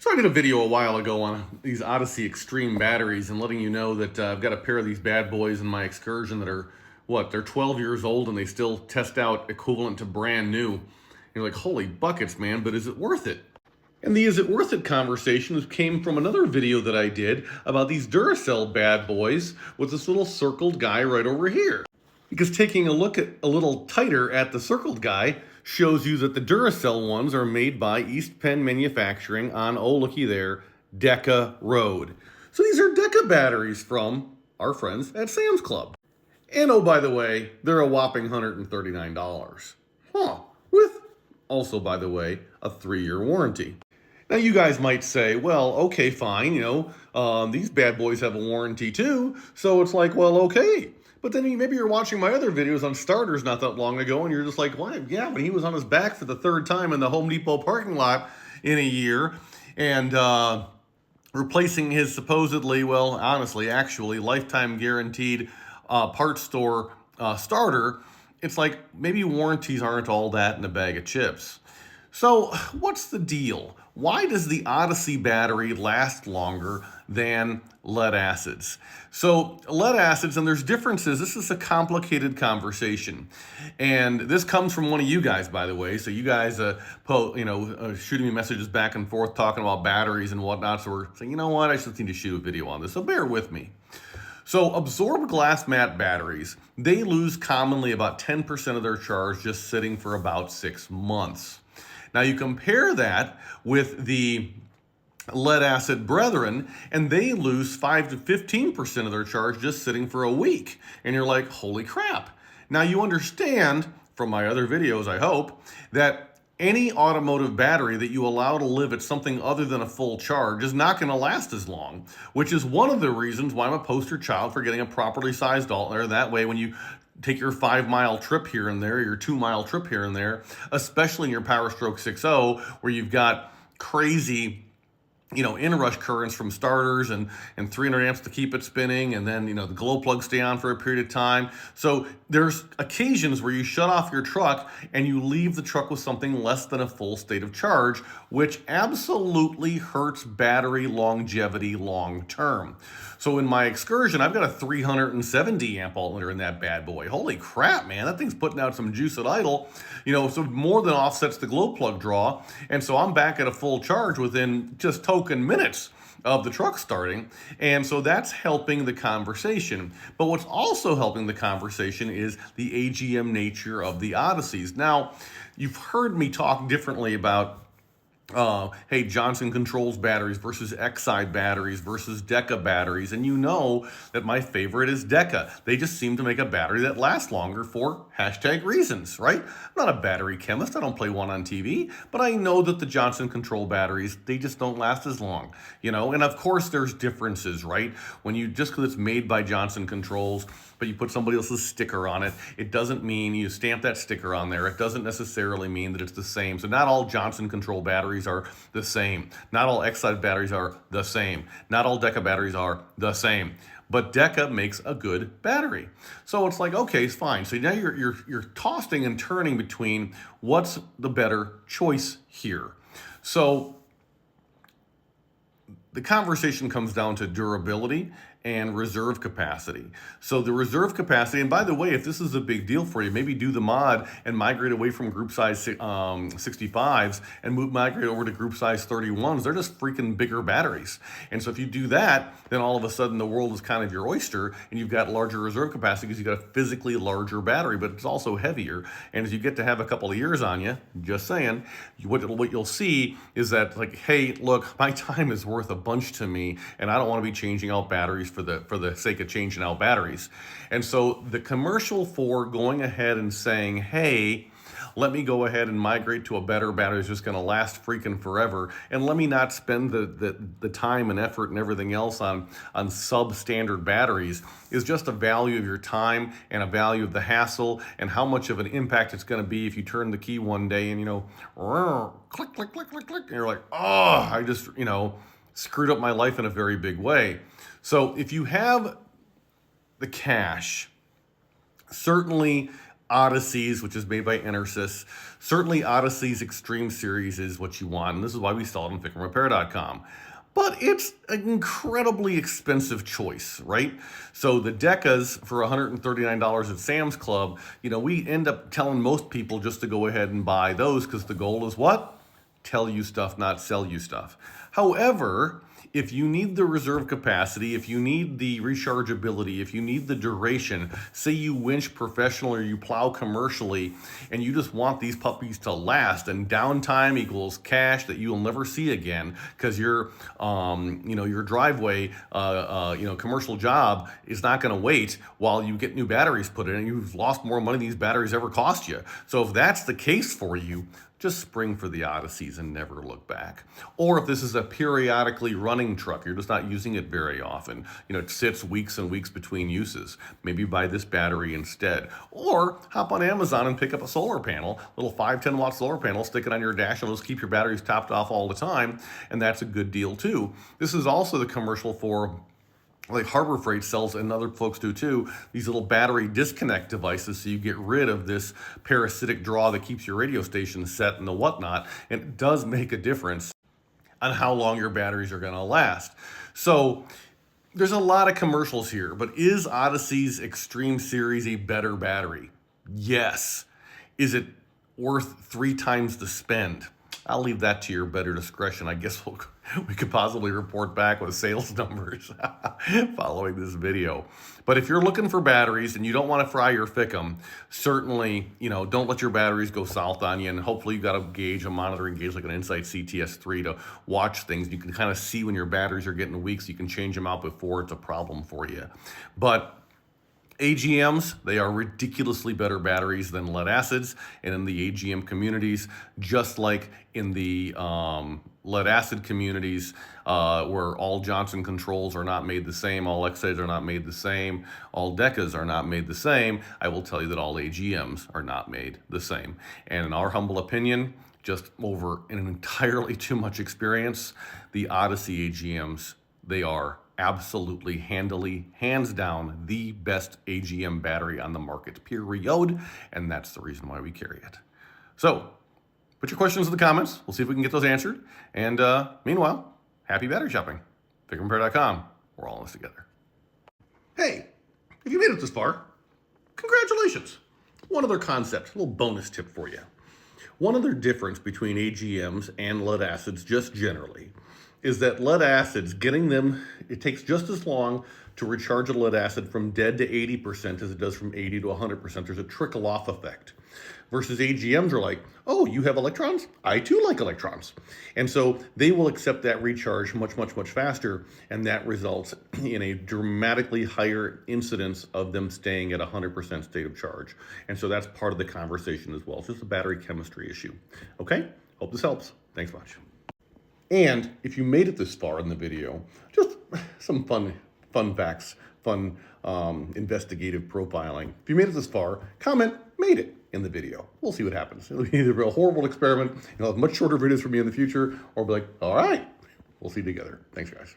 So I did a video a while ago on these Odyssey Extreme batteries and letting you know that I've got a pair of these bad boys in my Excursion that are, they're 12 years old and they still test out equivalent to brand new. And you're like, holy buckets, man, but is it worth it? And the is it worth it conversation came from another video that I did about these Duracell bad boys with this little circled guy right over here. Because taking a look at a little tighter at the circled guy shows you that the Duracell ones are made by East Penn Manufacturing on, oh looky there, Deca Road. So these are Deca batteries from our friends at Sam's Club. And oh, by the way, they're a whopping $139. With also, by the way, a 3-year warranty. Now you guys might say, well, okay, fine, these bad boys have a warranty too. So it's like, well, okay. But then maybe you're watching my other videos on starters not that long ago, and you're just like, what? Yeah, but he was on his back for the 3rd time in the Home Depot parking lot in a year, and replacing his supposedly, well, honestly, actually, lifetime guaranteed parts store starter. It's like maybe warranties aren't all that in a bag of chips. So what's the deal? Why does the Odyssey battery last longer than lead acids? So lead acids, and there's differences. This is a complicated conversation. And this comes from one of you guys, by the way. So you guys, shooting me messages back and forth talking about batteries and whatnot. So we're saying, you know what, I just need to shoot a video on this. So bear with me. So absorbed glass mat batteries, they lose commonly about 10% of their charge just sitting for about 6 months. Now you compare that with the lead acid brethren, and they lose 5 to 15% of their charge just sitting for a week. And you're like, holy crap. Now you understand from my other videos, I hope, that any automotive battery that you allow to live at something other than a full charge is not going to last as long, which is one of the reasons why I'm a poster child for getting a properly sized alternator. That way, when you take your 5-mile trip here and there, your 2-mile trip here and there, especially in your Power Stroke 6.0, where you've got crazy inrush currents from starters and 300 amps to keep it spinning, and then the glow plugs stay on for a period of time. So there's occasions where you shut off your truck and you leave the truck with something less than a full state of charge, which absolutely hurts battery longevity long term. So in my Excursion, I've got a 370 amp alternator in that bad boy. Holy crap, man, that thing's putting out some juice at idle, so more than offsets the glow plug draw. And so I'm back at a full charge within just token minutes of the truck starting. And so that's helping the conversation. But what's also helping the conversation is the AGM nature of the Odysseys. Now, you've heard me talk differently about hey, Johnson Controls batteries versus Exide batteries versus Deca batteries. And you know that my favorite is Deca. They just seem to make a battery that lasts longer for #reasons, right? I'm not a battery chemist. I don't play one on TV. But I know that the Johnson Control batteries, they just don't last as long, And of course, there's differences, right? When just because it's made by Johnson Controls, but you put somebody else's sticker on it, it doesn't mean you stamp that sticker on there. It doesn't necessarily mean that it's the same. So not all Johnson Control batteries are the same. Not all Exide batteries are the same. Not all Deca batteries are the same. But Deca makes a good battery. So it's like, okay, it's fine. So now you're tossing and turning between what's the better choice here. So the conversation comes down to durability and reserve capacity. So the reserve capacity, and by the way, if this is a big deal for you, maybe do the mod and migrate away from group size 65s and migrate over to group size 31s. They're just freaking bigger batteries. And so if you do that, then all of a sudden the world is kind of your oyster, and you've got larger reserve capacity because you've got a physically larger battery, but it's also heavier. And as you get to have a couple of years on you, just saying, what you'll see is that, like, hey, look, my time is worth a bunch to me, and I don't want to be changing out batteries for the sake of changing out batteries. And so the commercial for going ahead and saying, hey, let me go ahead and migrate to a better battery that's just going to last freaking forever, and let me not spend the time and effort and everything else on substandard batteries, is just a value of your time and a value of the hassle and how much of an impact it's going to be if you turn the key one day and click click click click click, and you're like, oh, I just screwed up my life in a very big way. So if you have the cash, certainly Odysseys, which is made by Enersys. Certainly Odyssey's Extreme Series is what you want, and this is why we sell it on FICMRepair.com. But it's an incredibly expensive choice, right? So the Decas for $139 at Sam's Club, we end up telling most people just to go ahead and buy those because the goal is what? Tell you stuff, not sell you stuff. However, if you need the reserve capacity, if you need the rechargeability, if you need the duration, say you winch professional or you plow commercially, and you just want these puppies to last, and downtime equals cash that you'll never see again because your driveway, commercial job is not going to wait while you get new batteries put in, and you've lost more money than these batteries ever cost you. So if that's the case for you, just spring for the Odysseys and never look back. Or if this is a periodically running truck, you're just not using it very often, it sits weeks and weeks between uses, maybe buy this battery instead. Or hop on Amazon and pick up a solar panel, little 5-10 watt solar panel, stick it on your dash, and it'll just keep your batteries topped off all the time, and that's a good deal too. This is also the commercial for, like Harbor Freight sells, and other folks do too, these little battery disconnect devices so you get rid of this parasitic draw that keeps your radio station set and the whatnot. And it does make a difference on how long your batteries are going to last. So there's a lot of commercials here, but is Odyssey's Extreme Series a better battery? Yes. Is it worth 3 times the spend? I'll leave that to your better discretion. I guess we could possibly report back with sales numbers following this video. But if you're looking for batteries and you don't want to fry your FICM, certainly, don't let your batteries go south on you. And hopefully you've got a monitoring gauge like an Insight CTS3 to watch things. You can kind of see when your batteries are getting weak, so you can change them out before it's a problem for you. But AGMs, they are ridiculously better batteries than lead acids, and in the AGM communities, just like in the lead acid communities, where all Johnson controls are not made the same, all X-Ays are not made the same, all Decas are not made the same, I will tell you that all AGMs are not made the same. And in our humble opinion, just over an entirely too much experience, the Odyssey AGMs, they are absolutely, handily, hands down, the best AGM battery on the market, period, and that's the reason why we carry it. So, put your questions in the comments. We'll see if we can get those answered. And meanwhile, happy battery shopping. FICMRepair.com. We're all in this together. Hey, if you made it this far, congratulations. One other concept, a little bonus tip for you. One other difference between AGMs and lead acids, just generally, is that lead acids, getting them, it takes just as long to recharge a lead acid from dead to 80% as it does from 80 to 100%. There's a trickle-off effect. Versus AGMs are like, oh, you have electrons? I too like electrons. And so they will accept that recharge much, much, much faster, and that results in a dramatically higher incidence of them staying at 100% state of charge. And so that's part of the conversation as well. It's just a battery chemistry issue. Okay? Hope this helps. Thanks much. And if you made it this far in the video, just some fun facts, fun investigative profiling. If you made it this far, comment, made it in the video. We'll see what happens. It'll be either a horrible experiment, you'll have much shorter videos from me in the future, or be like, all right, we'll see you together. Thanks, guys.